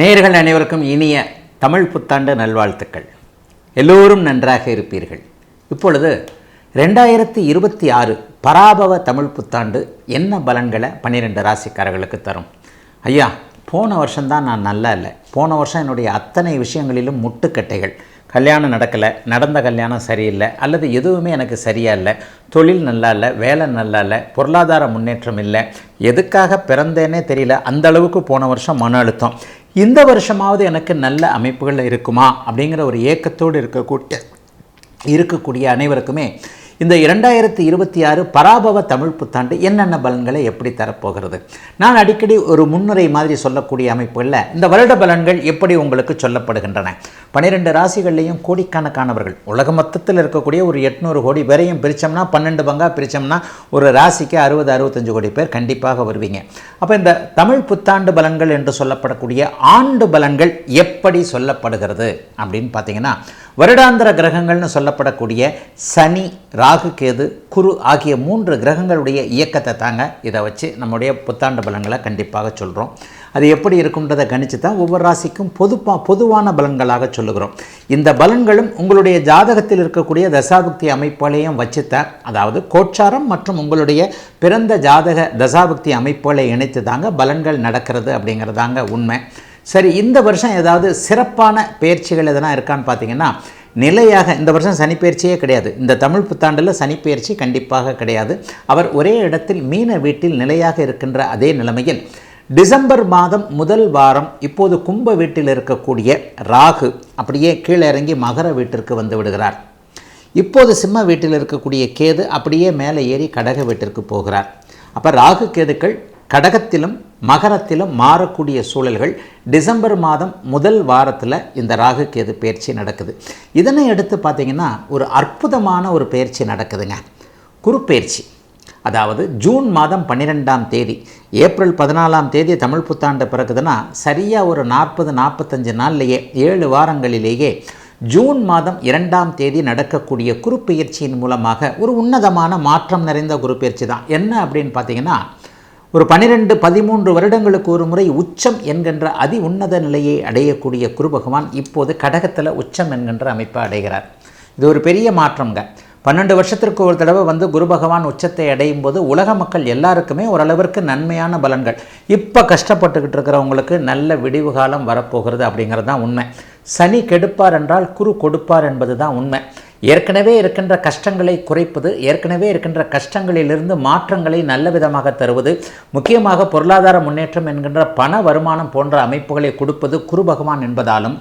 நேயர்கள் அனைவருக்கும் இனிய தமிழ் புத்தாண்டு நல்வாழ்த்துக்கள். எல்லோரும் நன்றாக இருப்பீர்கள். இப்பொழுது 2026 பராபவ தமிழ் புத்தாண்டு என்ன பலன்களை 12 ராசிக்காரர்களுக்கு தரும்? ஐயா, போன வருஷம்தான் நான் நல்லா இல்லை. போன வருஷம் என்னுடைய அத்தனை விஷயங்களிலும் முட்டுக்கட்டைகள். கல்யாணம் நடக்கலை, நடந்த கல்யாணம் சரியில்லை, அல்லது எதுவுமே எனக்கு சரியாக இல்லை, தொழில் நல்லா இல்லை, வேலை நல்லா இல்லை, பொருளாதார முன்னேற்றம் இல்லை, எதுக்காக பிறந்தேனே தெரியல, அந்த அளவுக்கு போன வருஷம் மன அழுத்தம். இந்த வருஷமாவது எனக்கு நல்ல அமைப்புகள் இருக்குமா அப்படிங்கிற ஒரு ஏக்கத்தோடு இருக்கக்கூடிய அனைவருக்குமே இந்த 2026 பராபவ தமிழ் புத்தாண்டு என்னென்ன பலன்களை எப்படி தரப்போகிறது? நான் அடிக்கடி ஒரு முன்னுரை மாதிரி சொல்லக்கூடிய அமைப்புகளில் இந்த வருட பலன்கள் எப்படி உங்களுக்கு சொல்லப்படுகின்றன. 12 ராசிகள்லையும் கோடிக்கணக்கானவர்கள், உலக மொத்தத்தில் இருக்கக்கூடிய ஒரு 800 கோடி பேரையும் பிரித்தோம்னா 12 பங்காக பிரித்தோம்னா ஒரு ராசிக்கு 60-65 கோடி பேர் கண்டிப்பாக வருவீங்க. அப்போ இந்த தமிழ் புத்தாண்டு பலன்கள் என்று சொல்லப்படக்கூடிய ஆண்டு பலன்கள் எப்படி சொல்லப்படுகிறது அப்படின்னு பார்த்தீங்கன்னா, வருடாந்திர கிரகங்கள்னு சொல்லப்படக்கூடிய சனி, ராகு, கேது, குரு ஆகிய 3 கிரகங்களுடைய இயக்கத்தை தாங்க இதை வச்சு நம்முடைய புத்தாண்டு பலன்களை கண்டிப்பாக சொல்கிறோம். அது எப்படி இருக்குன்றதை கணிச்சு தான் ஒவ்வொரு ராசிக்கும் பொதுவான பலன்களாக சொல்லுகிறோம். இந்த பலன்களும் உங்களுடைய ஜாதகத்தில் இருக்கக்கூடிய தசாபுக்தி அமைப்புகளையும் வச்சுத்தான், அதாவது கோட்சாரம் மற்றும் உங்களுடைய பிறந்த ஜாதக தசாபுக்தி அமைப்புகளை இணைத்து தாங்க பலன்கள் நடக்கிறது அப்படிங்கிறதாங்க உண்மை. சரி, இந்த வருஷம் ஏதாவது சிறப்பான பயிற்சிகள் எதனா இருக்கான்னு பார்த்தீங்கன்னா, நிலையாக இந்த வருஷம் சனிப்பெயர்ச்சியே கிடையாது. இந்த தமிழ் புத்தாண்டில் சனிப்பெயர்ச்சி கண்டிப்பாக கிடையாது. அவர் ஒரே இடத்தில் மீன வீட்டில் நிலையாக இருக்கின்ற அதே நிலைமையில் டிசம்பர் மாதம் முதல் வாரம் இப்போது கும்ப வீட்டில் இருக்கக்கூடிய ராகு அப்படியே கீழே இறங்கி மகர வீட்டிற்கு வந்து விடுகிறார். இப்போது சிம்ம வீட்டில் இருக்கக்கூடிய கேது அப்படியே மேலே ஏறி கடக வீட்டிற்கு போகிறார். அப்போ ராகு கேதுக்கள் கடகத்திலும் மகரத்திலும் மாறக்கூடிய சூழல்கள் டிசம்பர் மாதம் முதல் வாரத்தில் இந்த ராகு கேது பயிற்சி நடக்குது. இதனை எடுத்து பார்த்திங்கன்னா ஒரு அற்புதமான ஒரு பயிற்சி நடக்குதுங்க, குரு பயிற்சி. அதாவது ஜூன் மாதம் 12ஆம் தேதி, ஏப்ரல் 14ஆம் தேதி தமிழ் புத்தாண்டு பிறகுதுன்னா சரியாக ஒரு 40-45 நாள்லேயே 7 வாரங்களிலேயே ஜூன் மாதம் 2ஆம் தேதி நடக்கக்கூடிய குரு பயிற்சியின் மூலமாக ஒரு உன்னதமான மாற்றம் நிறைந்த குரு பயிற்சி தான். என்ன அப்படின்னு பார்த்தீங்கன்னா, ஒரு 12-13 வருடங்களுக்கு ஒரு முறை உச்சம் என்கின்ற அதி உன்னத நிலையை அடையக்கூடிய குரு பகவான் இப்போது கடகத்தில் உச்சம் என்கின்ற அமைப்பை அடைகிறார். இது ஒரு பெரிய மாற்றம்ங்க. 12 வருஷத்திற்கு ஒரு தடவை வந்து குரு பகவான் உச்சத்தை அடையும் போது உலக மக்கள் எல்லாருக்குமே ஓரளவிற்கு நன்மையான பலன்கள். இப்போ கஷ்டப்பட்டுக்கிட்டு இருக்கிறவங்களுக்கு நல்ல விடிவு காலம் வரப்போகிறது அப்படிங்கிறது தான் உண்மை. சனி கெடுப்பார் என்றால் குரு கொடுப்பார் என்பது தான் உண்மை. ஏற்கனவே இருக்கின்ற கஷ்டங்களை குறைப்பது, ஏற்கனவே இருக்கின்ற கஷ்டங்களிலிருந்து மாற்றங்களை நல்ல விதமாக தருவது, முக்கியமாக பொருளாதார முன்னேற்றம் என்கின்ற பண வருமானம் போன்ற அமைப்புகளை கொடுப்பது குரு பகவான் என்பதாலும்,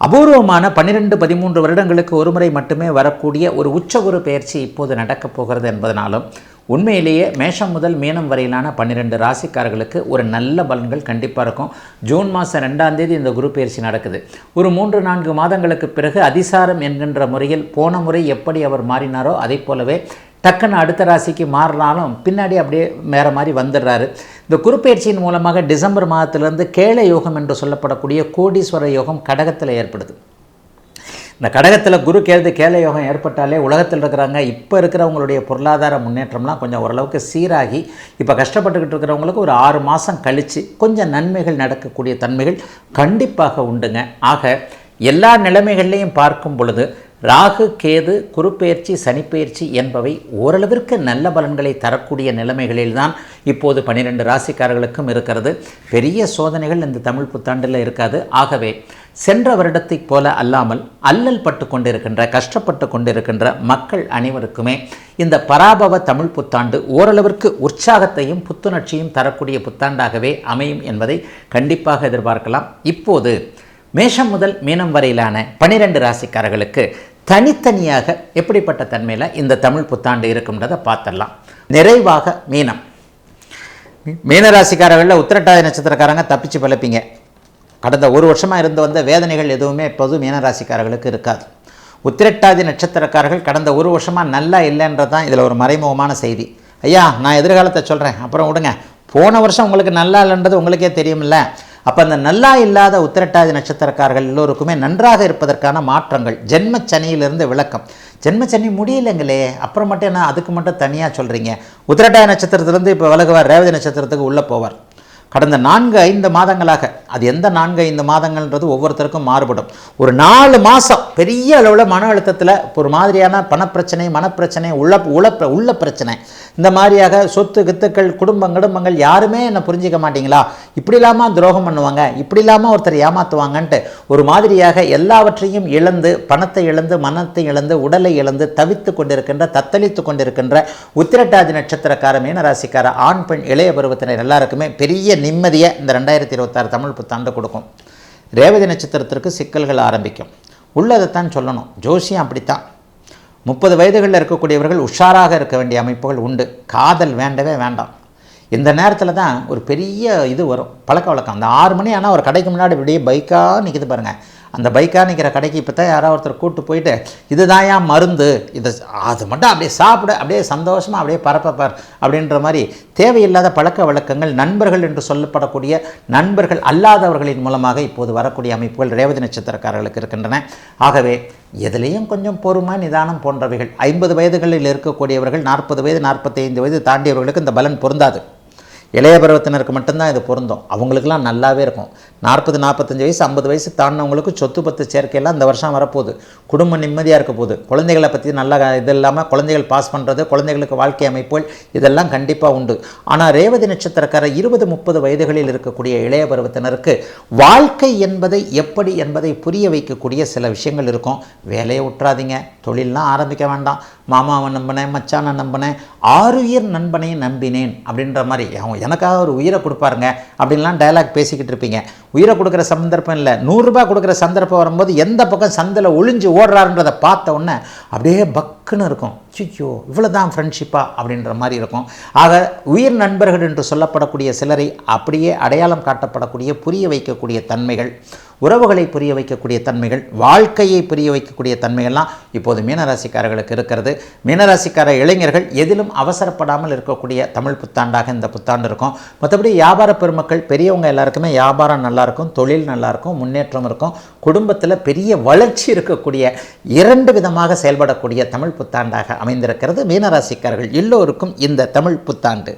அபூர்வமான 12-13 வருடங்களுக்கு ஒரு முறை மட்டுமே வரக்கூடிய ஒரு உச்சகுரு பயிற்சி இப்போது நடக்கப் போகிறது என்பதனாலும் உண்மையிலேயே மேஷம் முதல் மீனம் வரையிலான 12 ராசிக்காரர்களுக்கு ஒரு நல்ல பலன்கள் கண்டிப்பாக இருக்கும். ஜூன் மாதம் 2ஆம் தேதி இந்த குரு பயிற்சி நடக்குது. ஒரு 3-4 மாதங்களுக்கு பிறகு அதிசாரம் என்கின்ற முறையில் போன முறை எப்படி அவர் மாறினாரோ அதை போலவே டக்குன்னு அடுத்த ராசிக்கு மாறினாலும் பின்னாடி அப்படியே வேறு மாதிரி வந்துடுறாரு. இந்த குரு பயிற்சியின் மூலமாக டிசம்பர் மாதத்திலிருந்து கேள யோகம் என்று சொல்லப்படக்கூடிய கோடீஸ்வர யோகம் கடகத்தில் ஏற்படுது. இந்த கடகத்தில் குரு கேள யோகம் ஏற்பட்டாலே உலகத்தில் இருக்கிறாங்க இப்போ இருக்கிறவங்களுடைய பொருளாதார முன்னேற்றம்லாம் கொஞ்சம் ஓரளவுக்கு சீராகி இப்போ கஷ்டப்பட்டுக்கிட்டு இருக்கிறவங்களுக்கு ஒரு 6 மாதம் கழித்து கொஞ்சம் நன்மைகள் நடக்கக்கூடிய தன்மைகள் கண்டிப்பாக உண்டுங்க. ஆக எல்லா நிலைமைகள்லையும் பார்க்கும் பொழுது ராகு கேது குருப்பெயர்ச்சி சனிப்பெயர்ச்சி என்பவை ஓரளவிற்கு நல்ல பலன்களை தரக்கூடிய நிலைமைகளில்தான் இப்போது 12 ராசிக்காரர்களுக்கும் இருக்கிறது. பெரிய சோதனைகள் இந்த தமிழ் புத்தாண்டில் இருக்காது. ஆகவே சென்ற வருடத்தைப் போல அல்லாமல் அல்லல் பட்டு கொண்டிருக்கின்ற கஷ்டப்பட்டு கொண்டிருக்கின்ற மக்கள் அனைவருக்குமே இந்த பராபவ தமிழ் புத்தாண்டு ஓரளவிற்கு உற்சாகத்தையும் புத்துணர்ச்சியும் தரக்கூடிய புத்தாண்டாகவே அமையும் என்பதை கண்டிப்பாக எதிர்பார்க்கலாம். இப்போது மேஷம் முதல் மீனம் வரையிலான 12 ராசிக்காரர்களுக்கு தனித்தனியாக எப்படிப்பட்ட தன்மையில் இந்த தமிழ் புத்தாண்டு இருக்கும்ன்றதை பார்த்துடலாம். நிறைவாக மீனராசிக்காரர்களில் உத்திரட்டாதி நட்சத்திரக்காரங்க தப்பிச்சு பிழைப்பீங்க. கடந்த ஒரு வருஷமாக இருந்து வந்த வேதனைகள் எதுவுமே இப்போது மீனராசிக்காரர்களுக்கு இருக்காது. உத்திரட்டாதி நட்சத்திரக்காரர்கள் கடந்த ஒரு வருஷமாக நல்லா இல்லைன்றது தான் இதில் ஒரு மறைமுகமான செய்தி. ஐயா, நான் எதிர்காலத்தை சொல்கிறேன், அப்புறம் விடுங்க. போன வருஷம் உங்களுக்கு நல்லா இல்லைன்றது உங்களுக்கே தெரியுமில்ல. அப்போ அந்த நல்லா இல்லாத உத்திரட்டாதி நட்சத்திரக்காரர்கள் எல்லோருக்குமே நன்றாக இருப்பதற்கான மாற்றங்கள், ஜென்மச்சனியிலிருந்து விளக்கம். ஜென்மச்சனி முடியலைங்களே, அப்புறம் மட்டும் என்ன அதுக்கு மட்டும் தனியாக சொல்கிறீங்க? உத்திரட்டாதி நட்சத்திரத்திலேருந்து இப்போ விலகுவார், ரேவதி நட்சத்திரத்துக்கு உள்ளே போவார். கடந்த 4-5 மாதங்களாக, அது எந்த 4-5 மாதங்கள்ன்றது ஒவ்வொருத்தருக்கும் மாறுபடும். ஒரு 4 மாதம் பெரிய அளவில் மன அழுத்தத்தில் ஒரு மாதிரியான பணப்பிரச்சனை, மனப்பிரச்சனை, உள்ள பிரச்சனை, இந்த மாதிரியாக சொத்து கித்துக்கள், குடும்பங்கள் யாருமே என்னை புரிஞ்சிக்க மாட்டீங்களா, இப்படி இல்லாமல் துரோகம் பண்ணுவாங்க, இப்படி இல்லாமல் ஒருத்தர் ஏமாற்றுவாங்கன்ட்டு ஒரு மாதிரியாக எல்லாவற்றையும் இழந்து, பணத்தை இழந்து, மனத்தை இழந்து, உடலை இழந்து தவித்து கொண்டிருக்கின்ற, தத்தளித்து கொண்டிருக்கின்ற உத்திரட்டாதி நட்சத்திரக்கார மீனராசிக்கார ஆண் பெண் இளைய பருவத்தினர் எல்லாருக்குமே பெரிய நிம்மதியை இந்த 2026 தமிழ் புத்தாண்டு கொடுக்கும். ரேவதி நட்சத்திரத்திற்கு சிக்கல்கள் ஆரம்பிக்கும். உள்ளதைத்தான் சொல்லணும், ஜோசியம் அப்படித்தான். 30 வயதுகளில் இருக்கக்கூடியவர்கள் உஷாராக இருக்க வேண்டிய அமைப்புகள் உண்டு. காதல் வேண்டவே வேண்டாம். இந்த நேரத்தில் தான் ஒரு பெரிய இது வரும், பழக்க வழக்கம். அந்த 6 மணி ஆனால் ஒரு கடைக்கு முன்னாடி இப்படியே பைக்காக நிற்கிது பாருங்கள். அந்த பைக்காக நிற்கிற கடைக்கு இப்போ தான் யாராவது ஒருத்தர் கூப்பிட்டு போயிட்டு, இதுதான் ஏன் மருந்து, அது மட்டும் அப்படியே சாப்பிட, அப்படியே சந்தோஷமாக அப்படியே பரப்பப்பார் அப்படின்ற மாதிரி தேவையில்லாத பழக்க வழக்கங்கள், நண்பர்கள் என்று சொல்லப்படக்கூடிய நண்பர்கள் அல்லாதவர்களின் மூலமாக இப்போது வரக்கூடிய அமைப்புகள் ரேவதி நட்சத்திரக்காரர்களுக்கு இருக்கின்றன. ஆகவே எதுலேயும் கொஞ்சம் பொறுமை, நிதானம் போன்றவைகள். 50 வயதுகளில் இருக்கக்கூடியவர்கள் 40 வயது 45 வயது தாண்டியவர்களுக்கு இந்த பலன் பொருந்தாது. இளைய பருவத்தினருக்கு மட்டும்தான் இது பொருந்தும். அவங்களுக்கெல்லாம் நல்லாவே இருக்கும். 40-45 வயசு 50 வயசு தாண்டினவங்களுக்கு சொத்து பத்து சேர்க்கையெல்லாம் இந்த வருஷம் வரப்போகுது. குடும்பம் நிம்மதியாக இருக்க போகுது. குழந்தைகளை பற்றி நல்லா இது இல்லாமல் குழந்தைகள் பாஸ் பண்ணுறது, குழந்தைகளுக்கு வாழ்க்கை அமைப்புகள் இதெல்லாம் கண்டிப்பாக உண்டு. ஆனால் ரேவதி நட்சத்திரக்கார 20-30 வயதுகளில் இருக்கக்கூடிய இளைய பருவத்தினருக்கு வாழ்க்கை என்பதை எப்படி என்பதை புரிய வைக்கக்கூடிய சில விஷயங்கள் இருக்கும். வேலையை விட்டுறாதீங்க, தொழிலெலாம் ஆரம்பிக்க வேண்டாம், மாமாவை நம்பினேன், மச்சானை நம்பினேன், 6 உயிர் நண்பனை நம்பினேன் அப்படின்ற மாதிரி அவங்க எனக்காக ஒரு உயிரை கொடுப்பாருங்க அப்படின்லாம் டயலாக் பேசிக்கிட்டு இருப்பீங்க. உயிரை கொடுக்குற சந்தர்ப்பம் இல்லை, 100 ரூபாய் கொடுக்குற சந்தர்ப்பம் வரும்போது எந்த பக்கம் சந்தில் ஒளிஞ்சு ஓடுறாருன்றதை பார்த்த உடனே அப்படியே பக்குன்னு இருக்கும். ஐயோ இவ்வளோ தான் ஃப்ரெண்ட்ஷிப்பா அப்படின்ற மாதிரி இருக்கும். ஆக உயிர் நண்பர்கள் என்று சொல்லப்படக்கூடிய சிலரை அப்படியே அடையாளம் காட்டப்படக்கூடிய, புரிய வைக்கக்கூடிய தன்மைகள், உறவுகளை புரிய வைக்கக்கூடிய தன்மைகள், வாழ்க்கையை புரிய வைக்கக்கூடிய தன்மைகள்லாம் இப்போது மீனராசிக்காரர்களுக்கு இருக்கிறது. மீனராசிக்கார இளைஞர்கள் எதிலும் அவசரப்படாமல் இருக்கக்கூடிய தமிழ் புத்தாண்டாக இந்த புத்தாண்டு இருக்கும். மற்றபடி வியாபார பெருமக்கள் பெரியவங்க எல்லாருக்குமே வியாபாரம் நல்லாயிருக்கும், தொழில் நல்லாயிருக்கும், முன்னேற்றம் இருக்கும். குடும்பத்தில் பெரிய வளர்ச்சி இருக்கக்கூடிய 2 விதமாக செயல்படக்கூடிய தமிழ் புத்தாண்டாக அமைந்திருக்கிறது மீனராசிக்காரர்கள் எல்லோருக்கும் இந்த தமிழ் புத்தாண்டு.